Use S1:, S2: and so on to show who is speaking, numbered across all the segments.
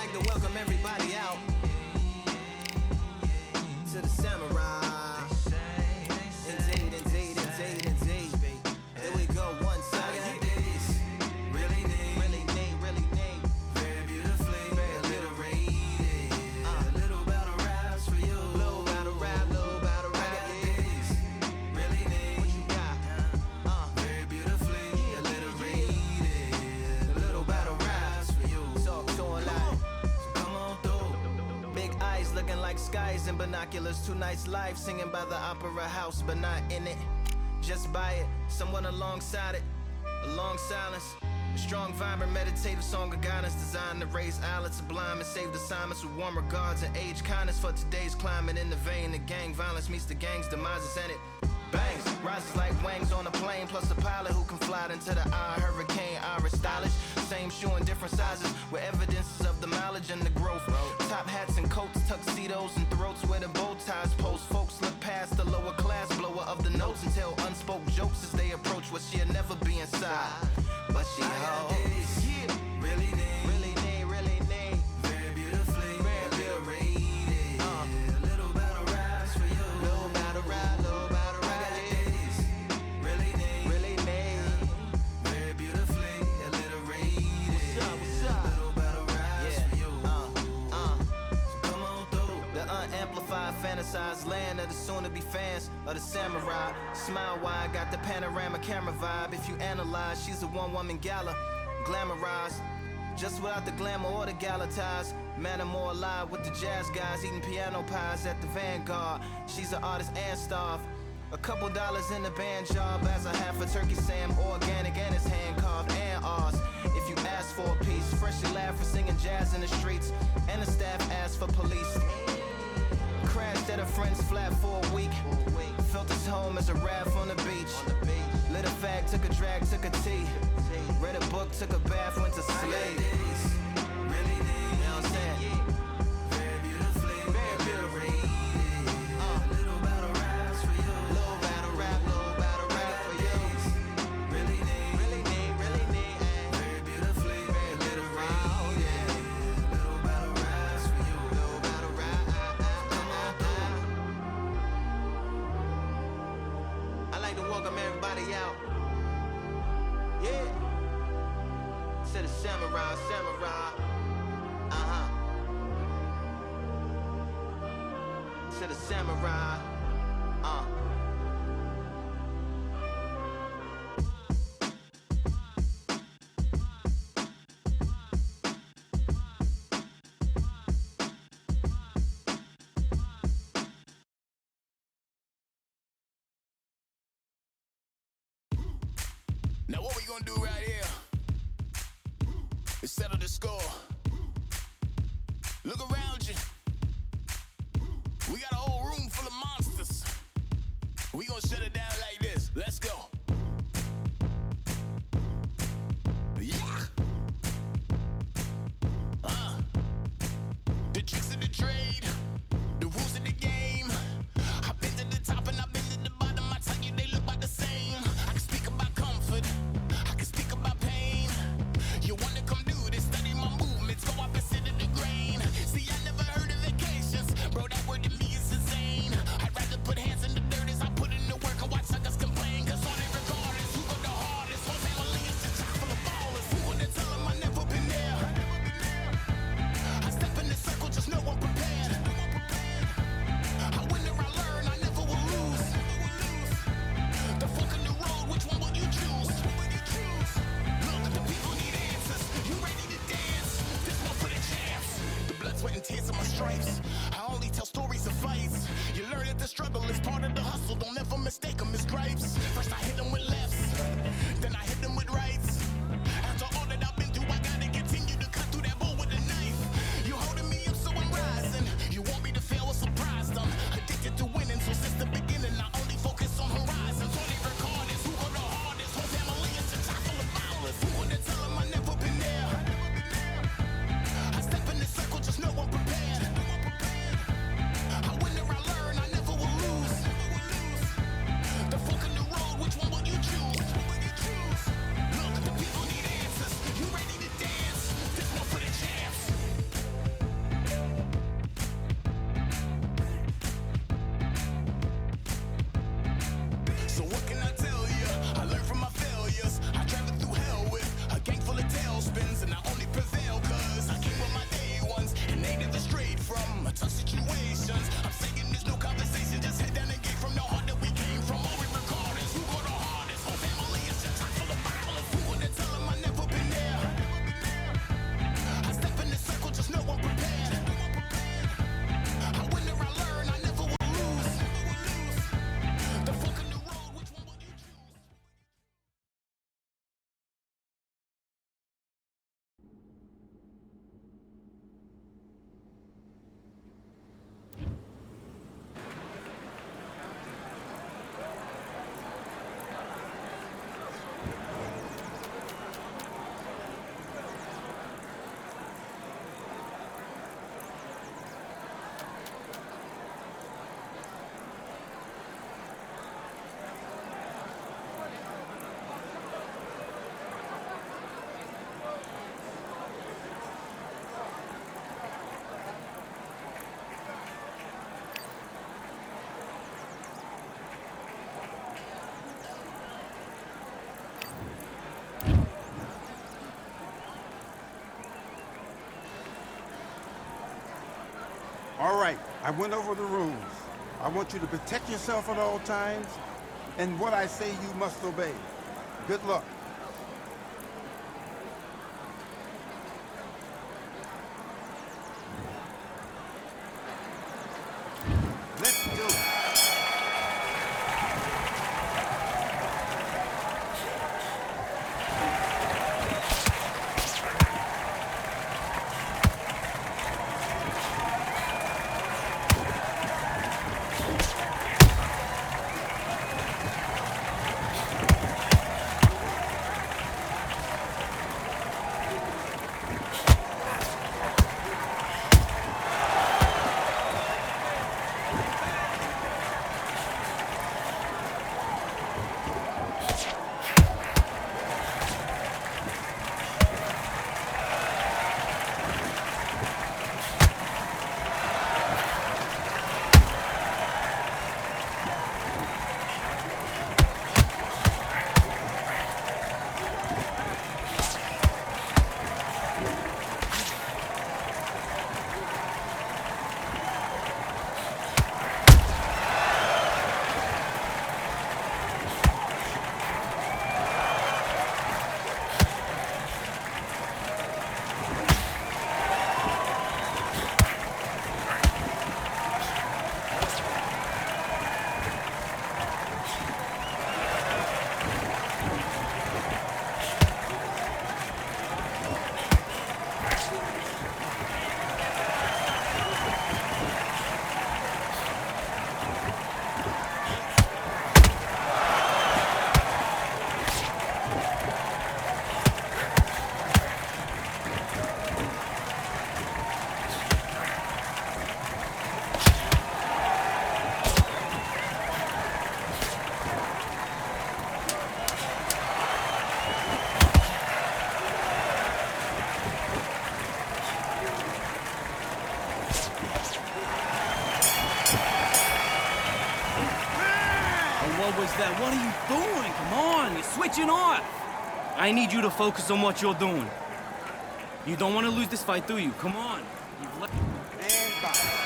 S1: like to welcome everybody out to the Samurai. Indeed, indeed, indeed, indeed. Here we go, one time. Really need. Very beautifully alliterated. A little battle raps for you. Little battle rap. Really need. What you got? Very beautifully alliterated. A little battle raps for you. Talk to a lot. So come on through. Big eyes looking like skies and binoculars. Two nights live singing by the opera house, but not in it. Just by it, someone alongside it. A long silence. A strong, vibrant, meditative song of guidance designed to raise eyelids sublime and save assignments with warm regards and age kindness for today's climate. In the vein, the gang violence meets the gang's demises, and it bangs, rises like wings on a plane, plus a pilot who can fly into the eye. Hurricane, Irish stylish, same shoe in different sizes, with evidences of the mileage and the growth. Top hats and coats, tuxedos and throats where the bow ties post. Folks look past the lower class blower of the notes and tell unspoke jokes as they approach what she'll never be inside. But she holds, really need. Very beautifully alliterated. A little battle raps for you. Little battle rap. Really need. Very beautifully alliterated. What's up? Little battle raps for you. So come on through. The unamplified, fantasized land of the soon-to-be fans of the Samurai. Smile wide, got the panorama camera vibe. If you analyze, she's a one-woman gala, glamorized, just without the glamour or the gala ties. Man, I'm more alive with the jazz guys, eating piano pies at the Vanguard. She's an artist and staff. A couple dollars in the band job as a half a turkey Sam, organic and it's hand carved and ours. If you ask for a piece, freshly laughed for singing jazz in the streets, and the staff asked for police. Crashed at a friend's flat for a week. Felt his home as a raft on the beach. Lit a fag, took a drag, took a tea. Read a book, took a bath, went to sleep. Really need. You know what I'm saying? Very beautifully alliterated. A little battle raps for you. Little battle rap for you. Really need. Very beautifully alliterated. Little battle raps for you. Little battle rap. Come on through. I like to welcome everybody out. Yeah. To the Samurai. To the Samurai.
S2: Now what we gonna do right here is settle the score. Look around you. We got a whole room full of monsters. We gonna shut it down like this. Let's go. Yeah. The tricks of the trade, the rules of the game. I've been to the top and I've been to the bottom. I tell you they look about the same. I can speak about comfort, I can speak about pain. You wanna come do this, study my movements, go up and sit in the grain. See, I never heard of vacations, bro, that word to me is insane. I'd rather put hands in the dirt as I put in the work. I watch suckers complain, cause all they regard is who go the hardest. Whole family is just chock full of ballers. Who wanna tell them I never been there? I step in the circle, just know I'm prepared. I win or I learn, I never will lose. The fork in the road, which one will you choose? Look, the people need answers, you ready to dance? This one for the champs. The blood's, sweat, and tears in my stripes. I only tell stories of fights. You learn at the struggle is part of the hustle. Don't ever mistake them as grapes. First I hit them with laughs, then I hit them with rights. You hold me up so I'm rising. You want me to fail, what's a prize? I'm After all that I've been through, I gotta continue to cut through that bull with a knife. You holding me up so I'm rising. You want me to fail, what's a prize? I'm addicted to winning, so since the beginning I only focus on horizons. All they record is who go the hardest. Whole family is a chock full of ballers. Who wanna tell them I never been there? I step in the circle, just know I'm prepared. I win or I learn, I never will lose. The fork in the road, which one will you choose?
S3: All right, I went over the rules. I want you to protect yourself at all times, and what I say you must obey. Good luck. Let's do it.
S4: What was that? What are you doing? Come on, you're switching off. I need you to focus on what you're doing. You don't want to lose this fight, do you? Come on.
S3: And bye.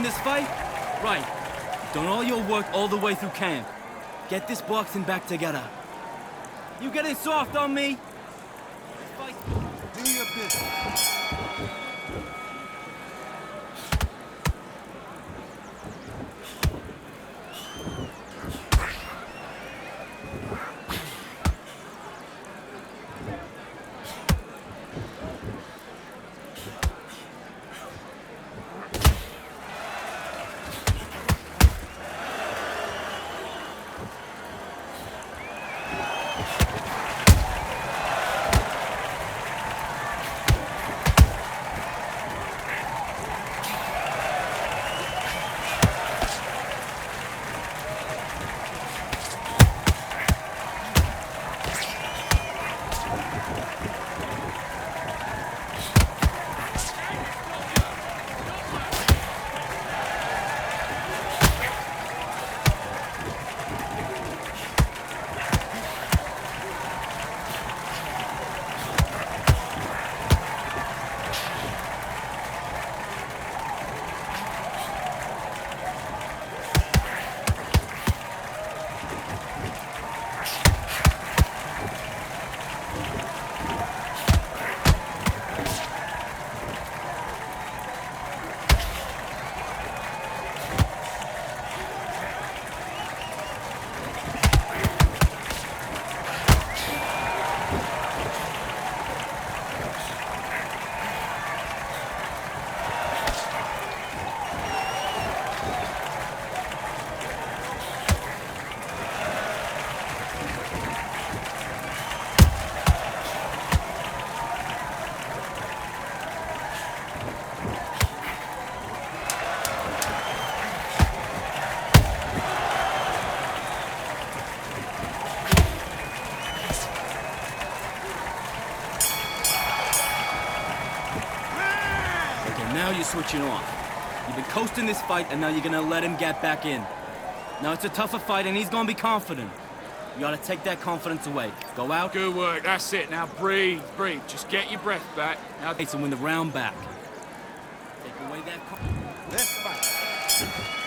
S4: This fight? Right. Done all your work all the way through camp. Get this boxing back together. You getting soft on me?
S3: Do your business.
S4: now you're switching off. You've been coasting this fight, and now you're gonna let him get back in. Now it's a tougher fight, and he's gonna be confident. You gotta take that confidence away. Go out.
S5: Good work, that's it. Now breathe, breathe. Just get your breath back. Now
S4: And win the round back. Take away that
S3: Let's fight.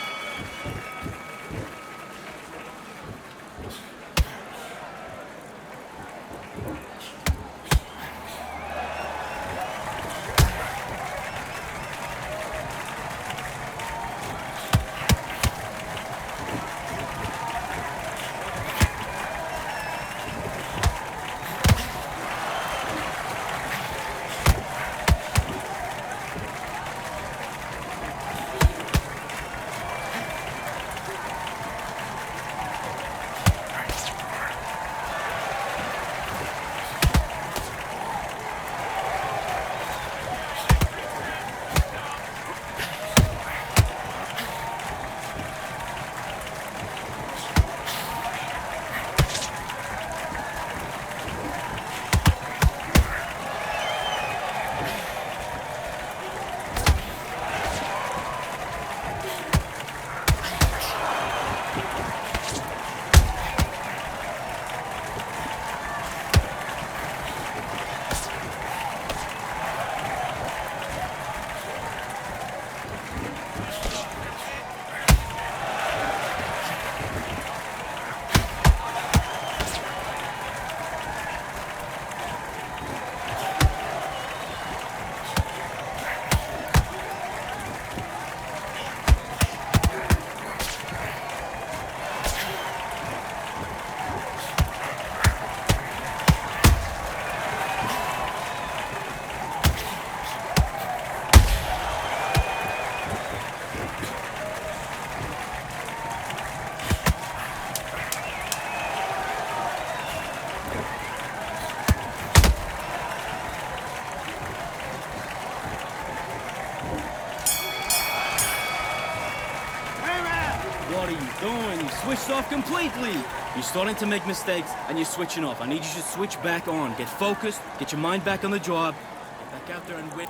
S4: What are you doing? You switched off completely. You're starting to make mistakes, and you're switching off. I need you to switch back on. Get focused, get your mind back on the job, get back out there and win.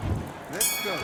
S3: Let's go.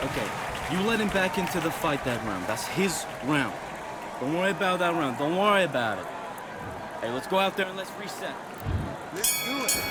S4: Okay, you let him back into the fight that round. That's his round. Don't worry about that round. Don't worry about it. Hey, let's go out there and let's reset.
S3: Let's do it.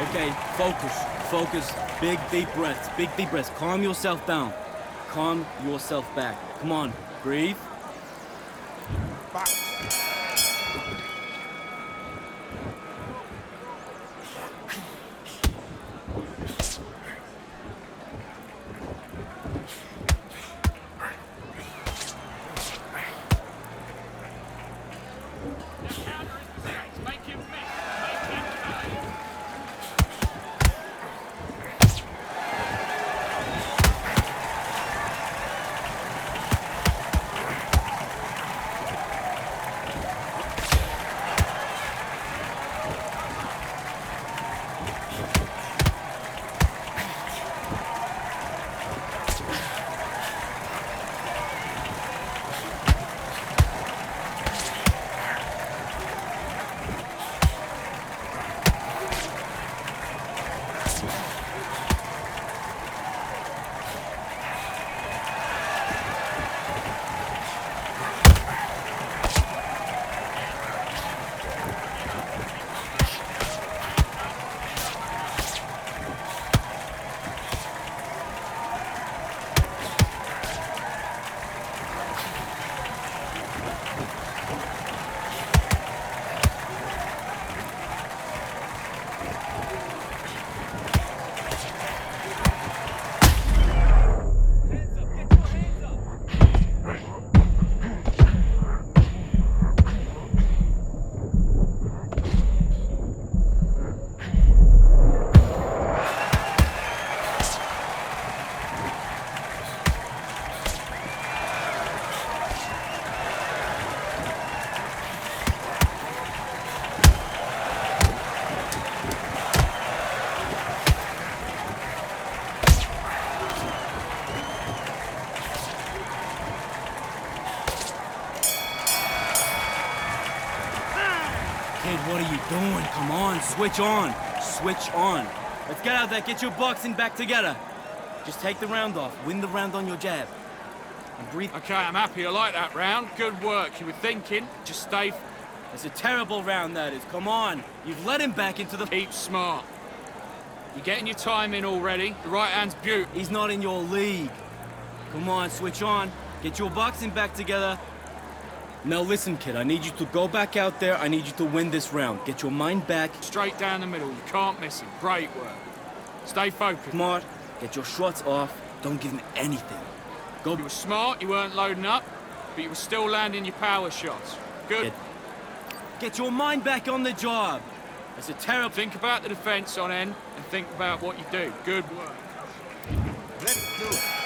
S4: Okay, focus, focus. Big, deep breaths, big, deep breaths. Calm yourself down. Calm yourself back. Come on, breathe.
S3: Box.
S5: Make him miss. Make him pay.
S4: Kid, what are you doing? Come on, switch on. Switch on. Let's get out there, get your boxing back together. Just take the round off. Win the round on your jab. And breathe.
S5: Okay, I'm happy. I like that round. Good work. You were thinking. Just stay.
S4: It's a terrible round, that is. Come on. You've let him back into the...
S5: Keep smart. You're getting your time in already. The right hand's beautiful.
S4: He's not in your league. Come on, switch on. Get your boxing back together. Now listen, kid, I need you to go back out there. I need you to win this round. Get your mind back.
S5: Straight down the middle. You can't miss him. Great work. Stay focused.
S4: Smart. Get your shots off. Don't give him anything. Go.
S5: You were smart. You weren't loading up, but you were still landing your power shots. Good.
S4: Kid, get your mind back on the job. It's a terrible...
S5: Think about the defense on end and think about what you do. Good work.
S3: Let's do it.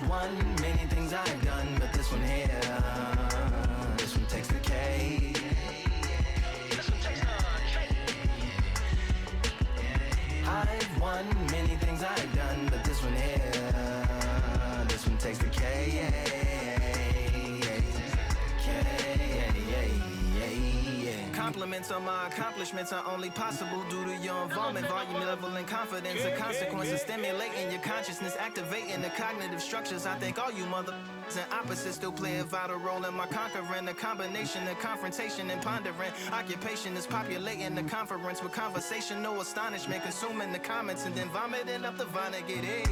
S1: won many things I've done, but this one here, this one takes the cake. I've won many things I've done, but this one here, this one takes the cake. Compliments on my accomplishments are only possible due to your involvement, volume, level, and confidence. The consequences stimulating your consciousness, activating the cognitive structures. I think all you mother and opposites still play a vital role in my conquering. The combination of confrontation and pondering. Occupation is populating the conference with conversational astonishment, consuming the comments and then vomiting up the Vonnegut. Hey.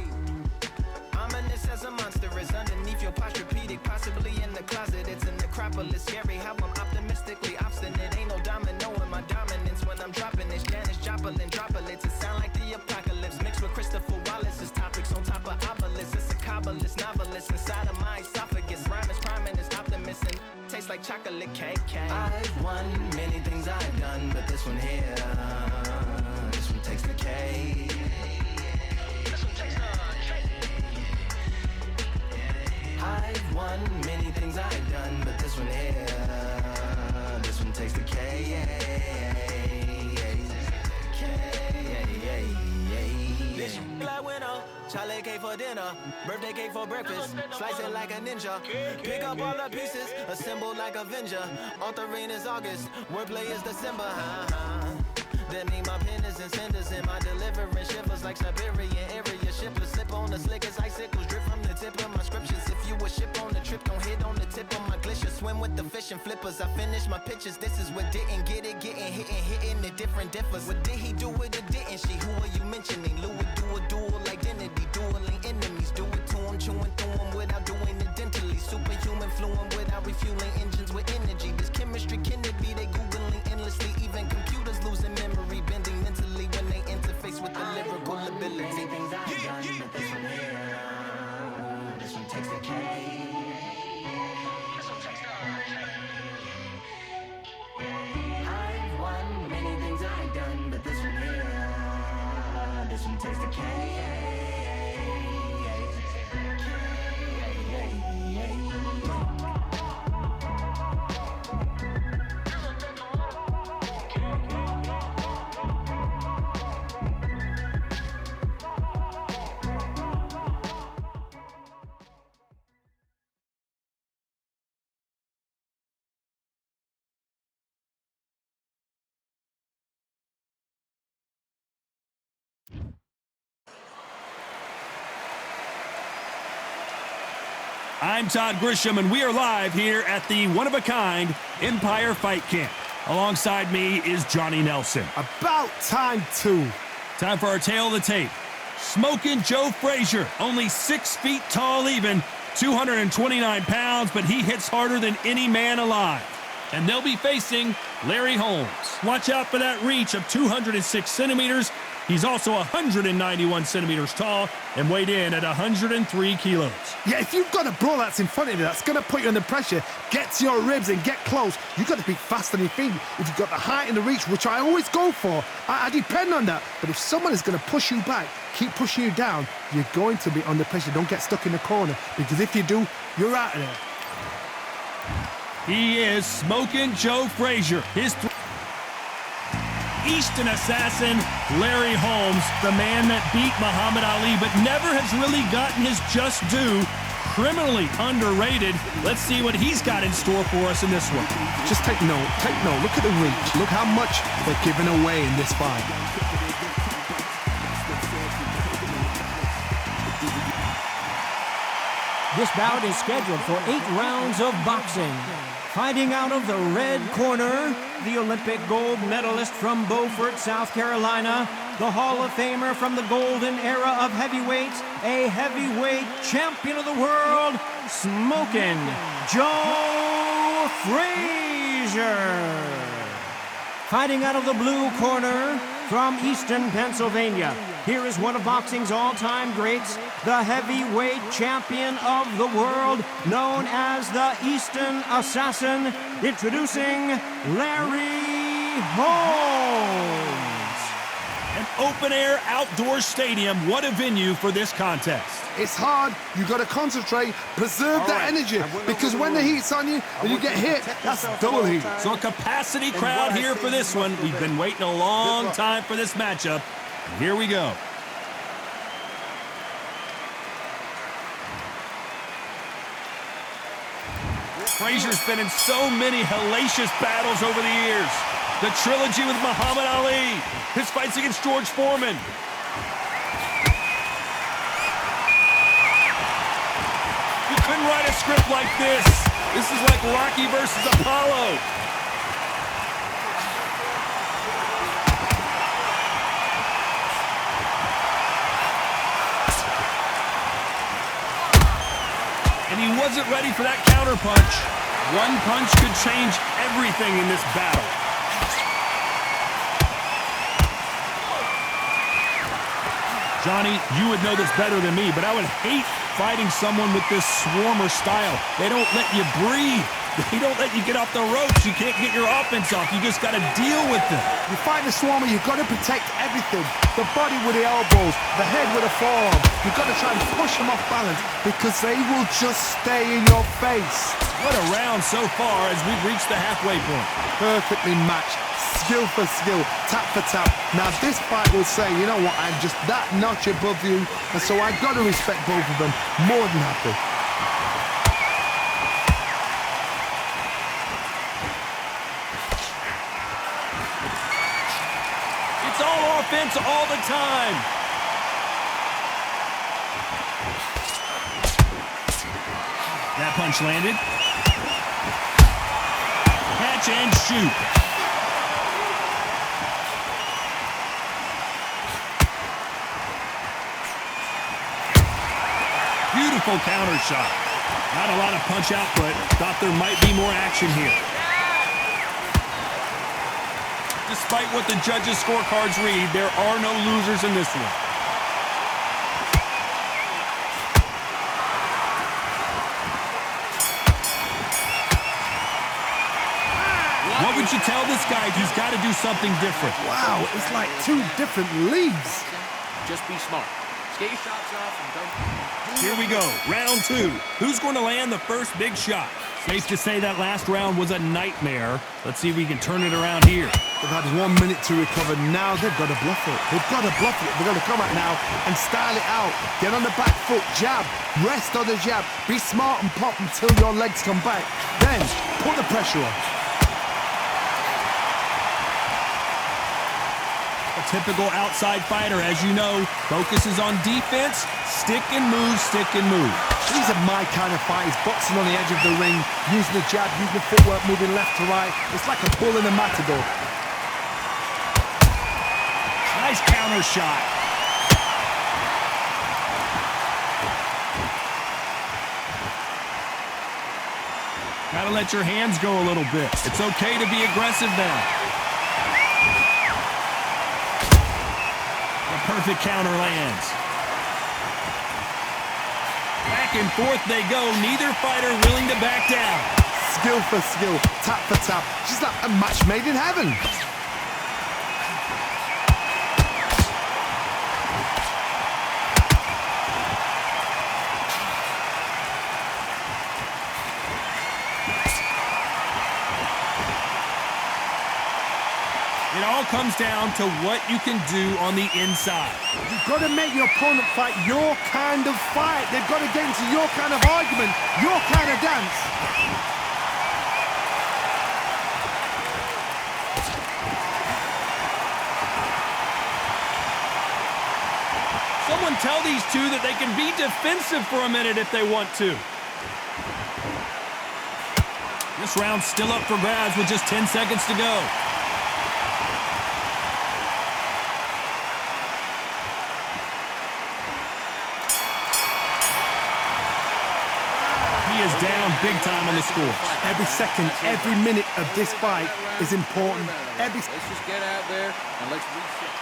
S1: Ominous as a monster is underneath your posturepedic, possibly in the closet. It's an necropolis, scary how I'm optimistically obstinate. Ain't no domino in my dominance when I'm dropping this. Janis Joplin droplets, it sound like the apocalypse mixed with Christopher Wallace's topics on top of obelisks. It's a kabbalist novelist inside of my esophagus. Rhyme is priming, is optimist and tastes like chocolate cake. I've won many things I've done, but this one here, this one takes the cake. I've won many things I've done, but this one here, this one takes the K. Black winner, chocolate cake for dinner, birthday cake for breakfast, slice it like a ninja, pick up all the pieces, assemble like Avenger, authoring is August, wordplay is December, That mean my pen is in cinders and my deliverance shivers like Siberian area shippers. Slip on the slick as icicles drip from the tip of my scriptures. If you a ship on the trip, don't hit on the tip of my glacier. Swim with the fish and flippers. I finish my pitches. This is what didn't get it, hitting the different differs. What did he do with it? Didn't she? Who are you mentioning? Lou would do a dual identity, dueling enemies. Do it to him, chewing through him without doing it dentally. Superhuman fluent without refueling engines with energy. This chemistry can it be? They googling endlessly. Even computers losing memory, bending mentally when they interface with the lyrical ability. Things I've done, but this one here, this one takes the cake. I've won many things I've done, but this one here, this one takes the cake.
S6: I'm Todd Grisham, and we are live here at the one-of-a-kind Empire Fight Camp. Alongside me is Johnny Nelson.
S7: About time, too.
S6: Time for our tale of the tape. Smoking Joe Frazier, only 6 feet tall even, 229 pounds, but he hits harder than any man alive. And they'll be facing Larry Holmes. Watch out for that reach of 206 centimeters. He's also 191 centimeters tall and weighed in at 103 kilos.
S7: Yeah, if you've got a bro that's in front of you that's going to put you under pressure, get to your ribs and get close, you've got to be fast on your feet. If you've got the height and the reach, which I always go for, I depend on that. But if someone is going to push you back, keep pushing you down, you're going to be under pressure. Don't get stuck in the corner, because if you do, you're out of there.
S6: He is Smoking Joe Frazier. His Eastern assassin, Larry Holmes, the man that beat Muhammad Ali but never has really gotten his just due. Criminally underrated. Let's see what he's got in store for us in this one.
S7: Just take note. Look at the reach. Look how much they're giving away in this fight.
S8: This bout is scheduled for 8 rounds of boxing. Fighting out of the red corner, the Olympic gold medalist from Beaufort, South Carolina, the Hall of Famer from the golden era of heavyweights, a heavyweight champion of the world, Smoking Joe Frazier. Fighting out of the blue corner from Easton, Pennsylvania, here is one of boxing's all-time greats, the heavyweight champion of the world, known as the Easton Assassin, introducing Larry Holmes.
S6: And open-air outdoor stadium. What a venue for this contest.
S7: It's hard. You got to concentrate, preserve that energy, because when the heat's on you and you get hit, that's double heat.
S6: So a capacity crowd here for this one. We've been waiting a long time for this matchup. And here we go. Frazier's been in so many hellacious battles over the years. The trilogy with Muhammad Ali, his fights against George Foreman. You couldn't write a script like this. This is like Rocky versus Apollo. And he wasn't ready for that counterpunch. One punch could change everything in this battle. Johnny, you would know this better than me, but I would hate fighting someone with this swarmer style. They don't let you breathe. They don't let you get off the ropes. You can't get your offense off. You just got to deal with them.
S7: You fight the swarmer, you've got to protect everything. The body with the elbows, the head with the forearm. You've got to try and push them off balance because they will just stay in your face.
S6: What a round so far as we've reached the halfway point.
S7: Perfectly matched. Skill for skill, tap for tap. Now this fight will say, you know what, I'm just that notch above you, and so I got to respect both of them. More than happy.
S6: It's all offense all the time. That punch landed. Catch and shoot. Beautiful counter shot. Not a lot of punch output. Thought there might be more action here. Despite what the judges' scorecards read, there are no losers in this one. What would you tell this guy? He's got to do something different.
S7: Wow, it's like two different leagues.
S5: Just be smart. Get your shots off and don't...
S6: Here we go, round two. Who's going to land the first big shot? Safe to say that last round was a nightmare. Let's see if we can turn it around here.
S7: They've had 1 minute to recover. Now they've got to bluff it. They've got to bluff it. They've got to come out now and style it out. Get on the back foot, jab, rest on the jab. Be smart and pop until your legs come back. Then put the pressure on.
S6: A typical outside fighter, as you know, focuses on defense, stick and move, stick and move.
S7: These are my kind of fighters, boxing on the edge of the ring, using the jab, using the footwork, moving left to right. It's like a bull in a matador.
S6: Nice counter shot. Gotta let your hands go a little bit. It's okay to be aggressive now. Perfect counter lands. Back and forth they go. Neither fighter willing to back down.
S7: Skill for skill, tap for tap. She's like a match made in heaven.
S6: It all comes down to what you can do on the inside.
S7: You've got to make your opponent fight your kind of fight. They've got to get into your kind of argument, your kind of dance.
S6: Someone tell these two that they can be defensive for a minute if they want to. This round's still up for grabs with just 10 seconds to go. He is down big time on the score.
S7: Every second, every minute of this fight is important.
S5: Let's just get out there and let's reset.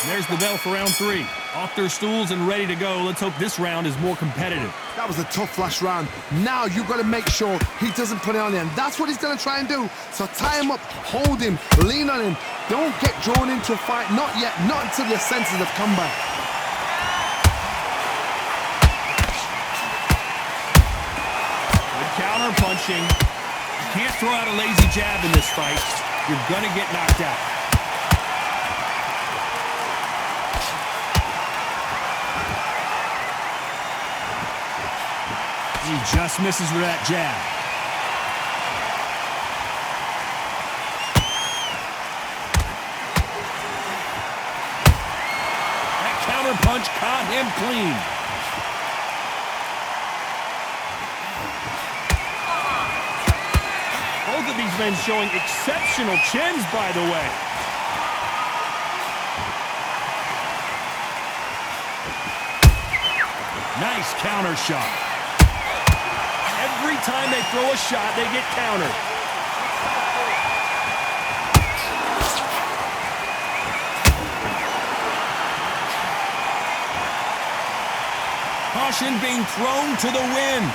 S6: There's the bell for round three. Off their stools and ready to go. Let's hope this round is more competitive.
S7: That was a tough last round. Now you've got to make sure he doesn't put it on there. And that's what he's going to try and do. So tie him up, hold him, lean on him. Don't get drawn into a fight. Not yet. Not until your senses have come back.
S6: Good counter punching. You can't throw out a lazy jab in this fight. You're going to get knocked out. He just misses with that jab. That counter punch caught him clean. Both of these men showing exceptional chins, by the way. Nice counter shot. Every time they throw a shot, they get countered. Caution being thrown to the wind.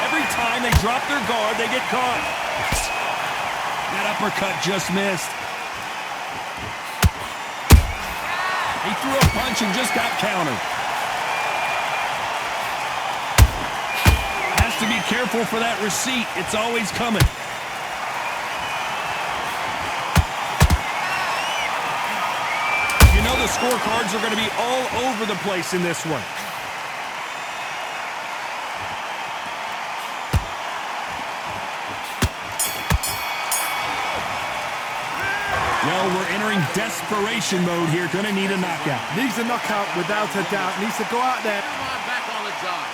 S6: Every time they drop their guard, they get caught. That uppercut just missed. He threw a punch and just got countered. Has to be careful for that receipt. It's always coming. You know the scorecards are going to be all over the place in this one. Well, we're entering desperation mode here. Going to need a knockout.
S7: Needs a knockout without a doubt. Needs to go out there.
S5: Come on, back on the job.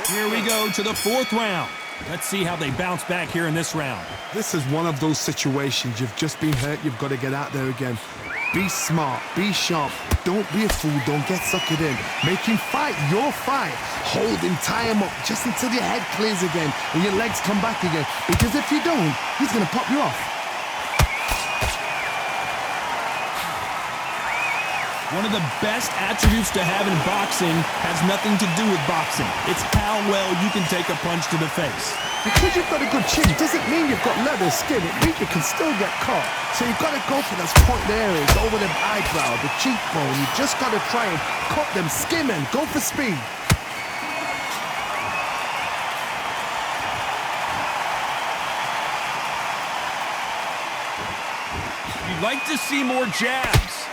S6: Here we go to the fourth round. Let's see how they bounce back here in this round.
S7: This is one of those situations. You've just been hurt. You've got to get out there again. Be smart. Be sharp. Don't be a fool. Don't get suckered in. Make him fight your fight. Hold him. Tie him up just until your head clears again and your legs come back again. Because if you don't, he's going to pop you off.
S6: One of the best attributes to have in boxing has nothing to do with boxing. It's how well you can take a punch to the face.
S7: Because you've got a good chin doesn't mean you've got leather skin. It means you can still get caught. So you've got to go for those pointed areas, over the eyebrow, the cheekbone. You just got to try and cut them, skim them, go for speed.
S6: You'd like to see more jabs.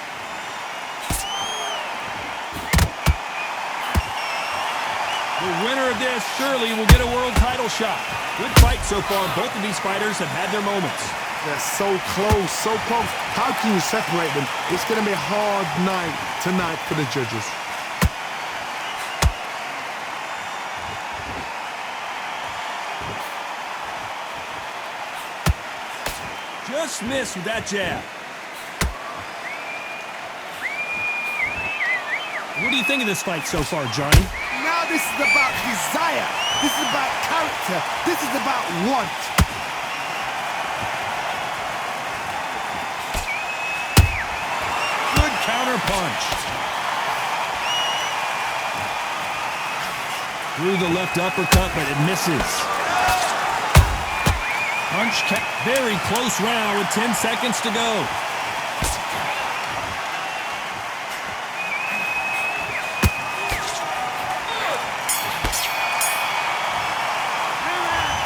S6: The winner of this surely will get a world title shot. Good fight so far. Both of these fighters have had their moments.
S7: They're so close, so close. How can you separate them? It's going to be a hard night tonight for the judges.
S6: Just missed with that jab. What do you think of this fight so far, Johnny?
S7: Now this is about desire. This is about character. This is about want.
S6: Good counter punch. Through the left uppercut, but it misses. Punch kept very close round with 10 seconds to go.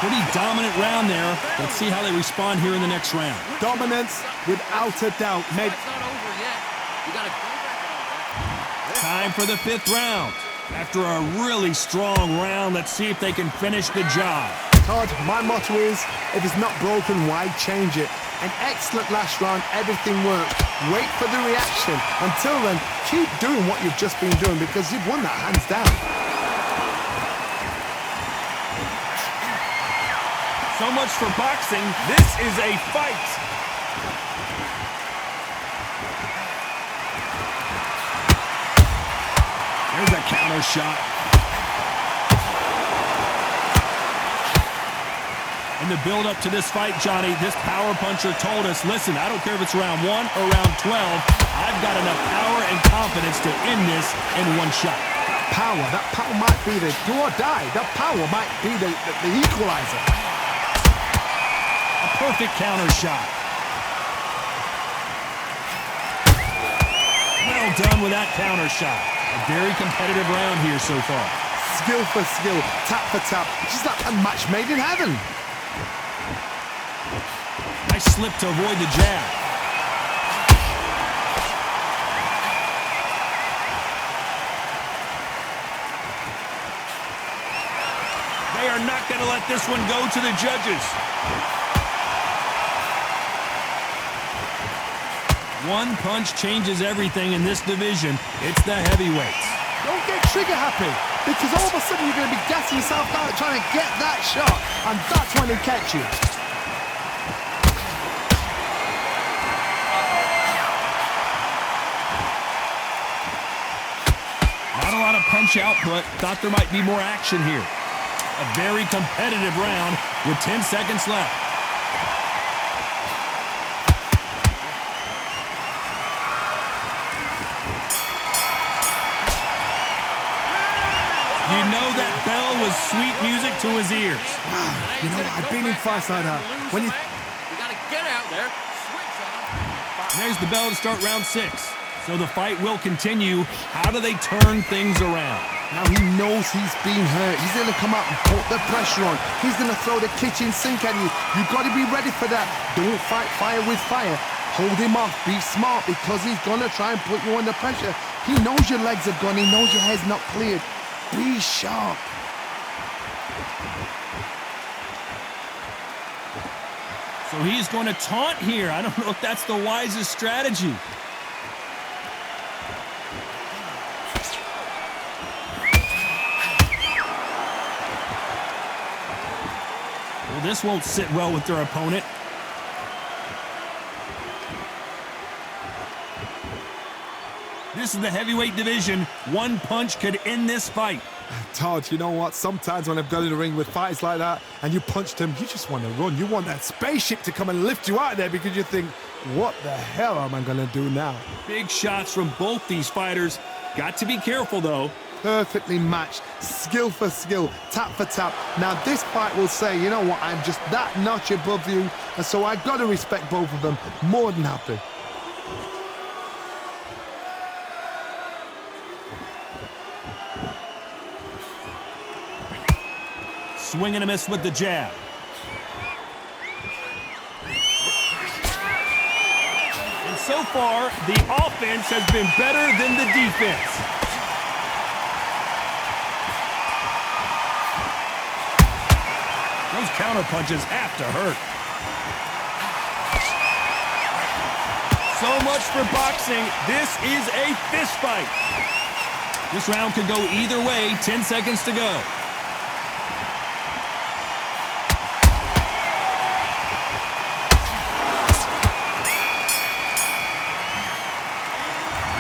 S6: Pretty dominant round there. Let's see how they respond here in the next round.
S7: Dominance without a doubt.
S5: It's not over yet. You gotta go back on.
S6: Time for the fifth round. After a really strong round, let's see if they can finish the job.
S7: Todd, my motto is, if it's not broken, why change it? An excellent last round, everything worked. Wait for the reaction. Until then, keep doing what you've just been doing because you've won that hands down.
S6: So much for boxing. This is a fight. There's a counter shot. In the build-up to this fight, Johnny, this power puncher told us, listen, I don't care if it's round 1 or round 12, I've got enough power and confidence to end this in one shot.
S7: That power might be the do or die. That power might be the equalizer.
S6: A perfect counter shot. Well done with that counter shot. A very competitive round here so far.
S7: Skill for skill, tap for tap. Just like a match made in heaven.
S6: Nice slip to avoid the jab. They are not going to let this one go to the judges. One punch changes everything in this division. It's the heavyweights.
S7: Don't get trigger happy, because all of a sudden you're going to be gassing yourself out trying to get that shot, and that's when they catch you.
S6: Not a lot of punch output. Thought there might be more action here. A very competitive round with 10 seconds left. You know that bell was sweet music to his ears.
S7: You know, I've been in fights like that. When you
S5: gotta get out there, switch on.
S6: There's the bell to start round 6. So the fight will continue. How do they turn things around?
S7: Now he knows he's been hurt. He's going to come out and put the pressure on. He's going to throw the kitchen sink at you. You've got to be ready for that. Don't fight fire with fire. Hold him off. Be smart, because he's going to try and put you under pressure. He knows your legs are gone. He knows your head's not cleared. Be sharp.
S6: So he's going to taunt here. I don't know if that's the wisest strategy. Well, this won't sit well with their opponent. This is the heavyweight division. One punch could end this fight.
S7: Todd, you know what? Sometimes when I've got in the ring with fights like that and you punched him, you just want to run. You want that spaceship to come and lift you out of there, because you think, what the hell am I going to do now?
S6: Big shots from both these fighters. Got to be careful, though.
S7: Perfectly matched, skill for skill, tap for tap. Now this fight will say, you know what, I'm just that notch above you, and so I've got to respect both of them. More than happy.
S6: Swing and a miss with the jab. And so far, the offense has been better than the defense. Those counter punches have to hurt. So much for boxing. This is a fist fight. This round could go either way. 10 seconds to go.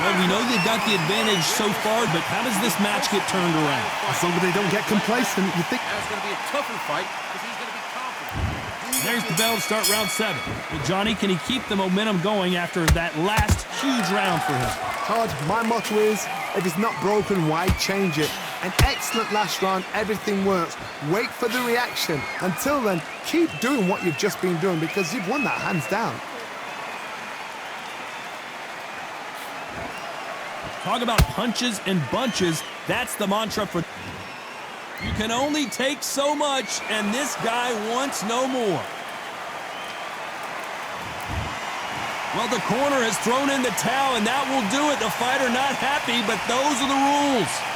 S6: Well, we know they've got the advantage so far, but how does this match get turned around?
S7: As long as they don't get complacent, you think...
S5: Now it's going to be a tougher fight because he's going to be confident.
S6: There's the bell to start round 7. Well, Johnny, can he keep the momentum going after that last huge round for him?
S7: Todd, my motto is, if it's not broken, why change it? An excellent last round, everything works. Wait for the reaction. Until then, keep doing what you've just been doing, because you've won that hands down.
S6: Talk about punches and bunches. That's the mantra for... You can only take so much, and this guy wants no more. Well, the corner has thrown in the towel, and that will do it. The fighter not happy, but those are the rules.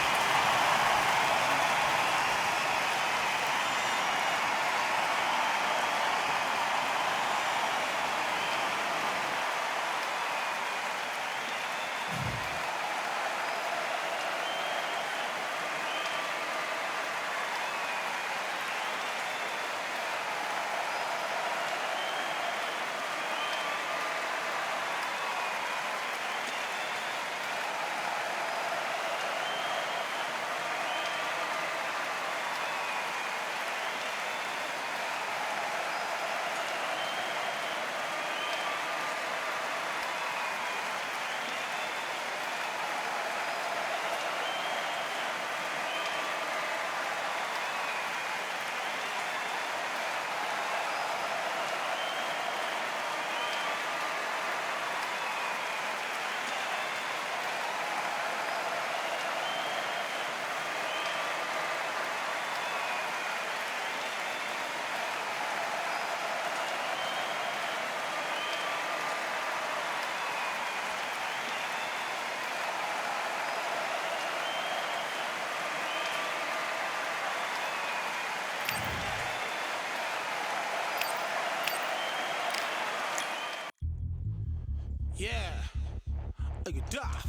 S2: Yeah. Are you daft?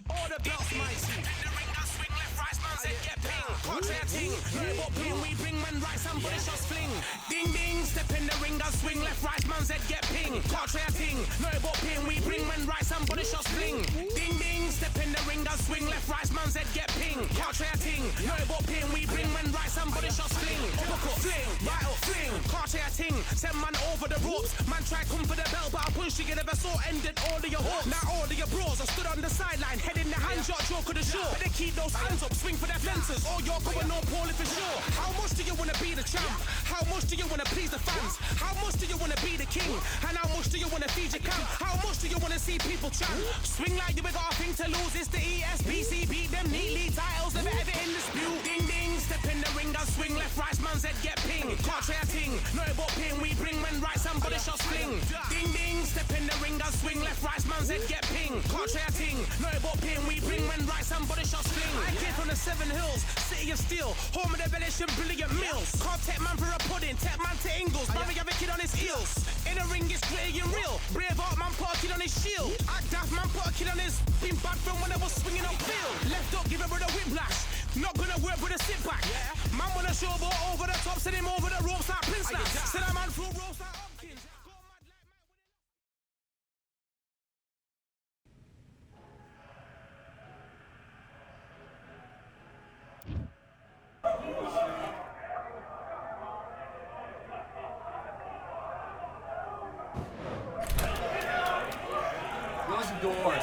S2: All the belts, mighty. In the ring, I swing left, right, man said get ping. Contrary ting, no but ping, we bring man right, somebody shots fling. Ding ding, step in the ring, I swing left, right, man said get ping. Contrary ting, no but ping, we bring man right, somebody shots fling. Ding ding, step in the ring, I swing left, right, man said get ping. Contrary ting, no but ping, we bring man right, somebody shots fling. Uppercut, fling, right up, fling. Contrary ting, send man over the ropes. Man try come for the belt, but I punched you, never saw ended all of your hopes. Now all of your bros, I stood on the sideline, head in the hand shot, joke of the show. Better keep those hands up, swing for their fences, or you're going no poorly for sure. How much do you wanna be the champ? How much do you wanna please the fans? How much do you wanna be the king? And how much do you wanna feed your camp? How much do you wanna see people chant? Swing like you got a thing to lose, it's the ESBC, beat them neatly, titles never ever in dispute. Ding ding, step in the ring, I swing left, right, man's head get ping. Can't try a ting, no but ping, we bring men right, somebody shots fling. Ding ding, step in the ring, I swing left, right, man's head get ping. Can't try a ting, no but ping, we bring men right, somebody shots fling. I came from the 7 Hills, city of steel, home of the village and brilliant meals. Can't take man for a pudding, take man to Ingles, man we have a kid on his heels. In the ring it's gritty and real, brave art man put a kid on his shield. Act daft man put a kid on his, been bad from when I was swinging on field. Left up, give it with a whiplash, not gonna work with a sit back. Man wanna showboat over the top, send him over the ropes like Prince Nat. Send a man through ropes like Hopkins.
S4: Close the door.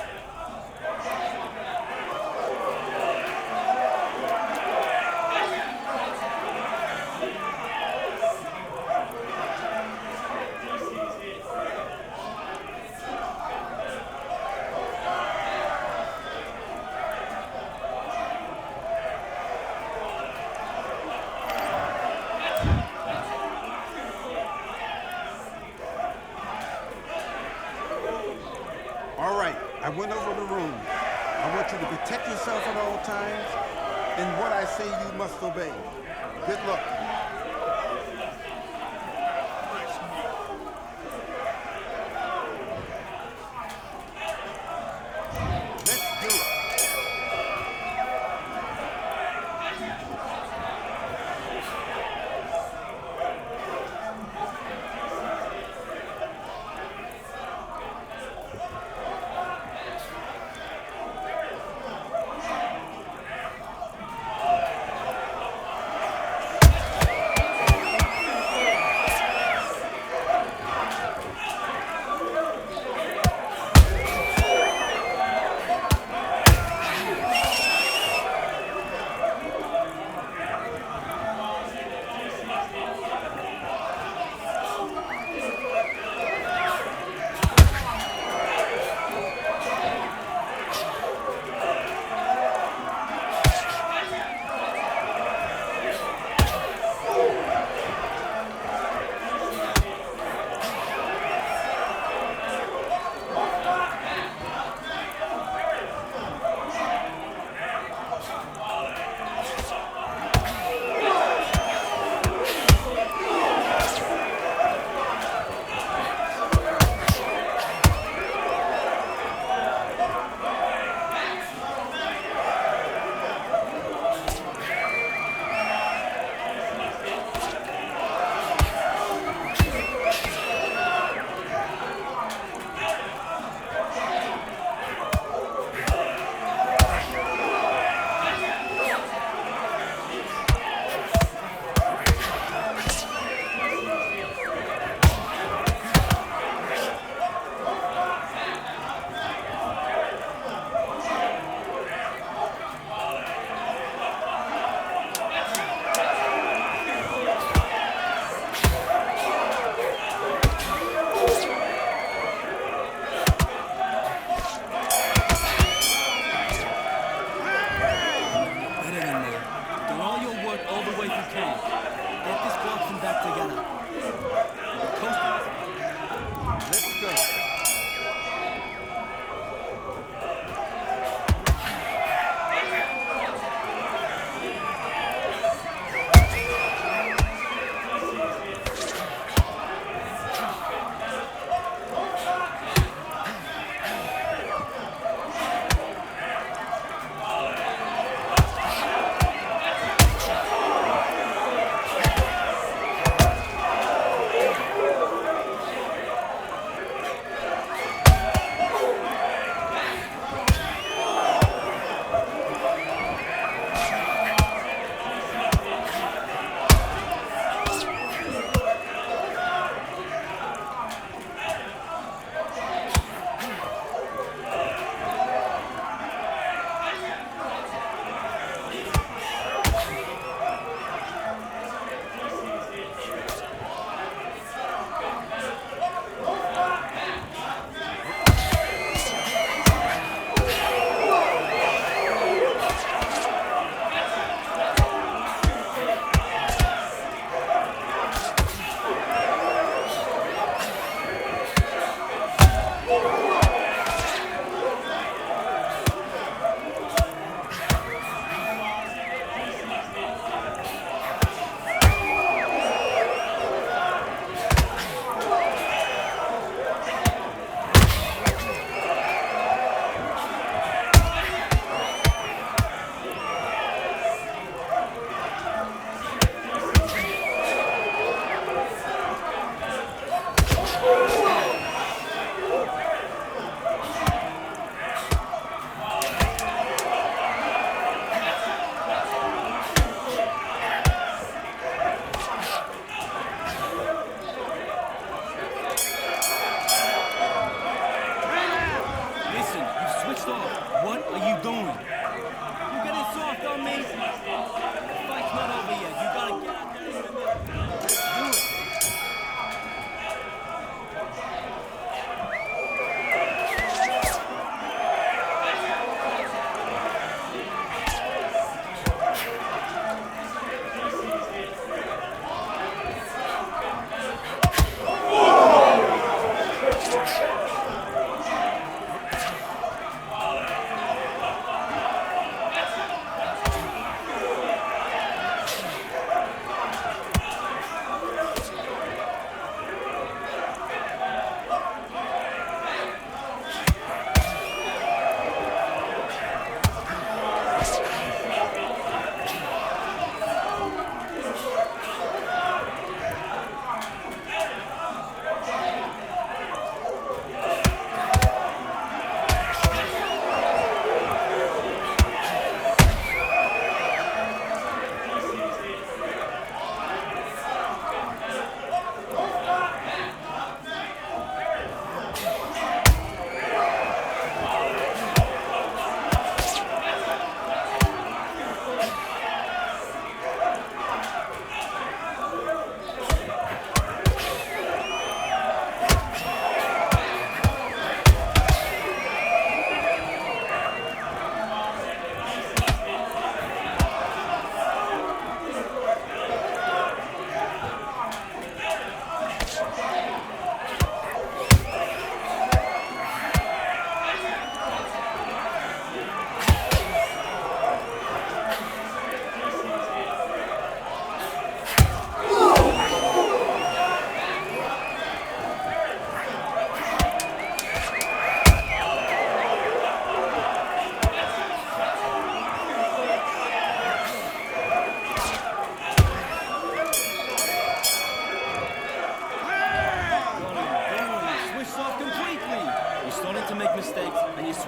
S3: All right, I went over the rules. I want you to protect yourself at all times, and what I say you must obey. Good luck. Let's do it.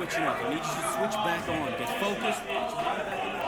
S4: switching off. I need you to switch back on. Get focused. Get your mind back in the...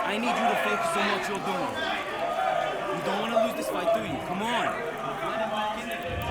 S4: I need you to focus on what you're doing. You don't want to lose this fight, do you? Come on. Let him back in there.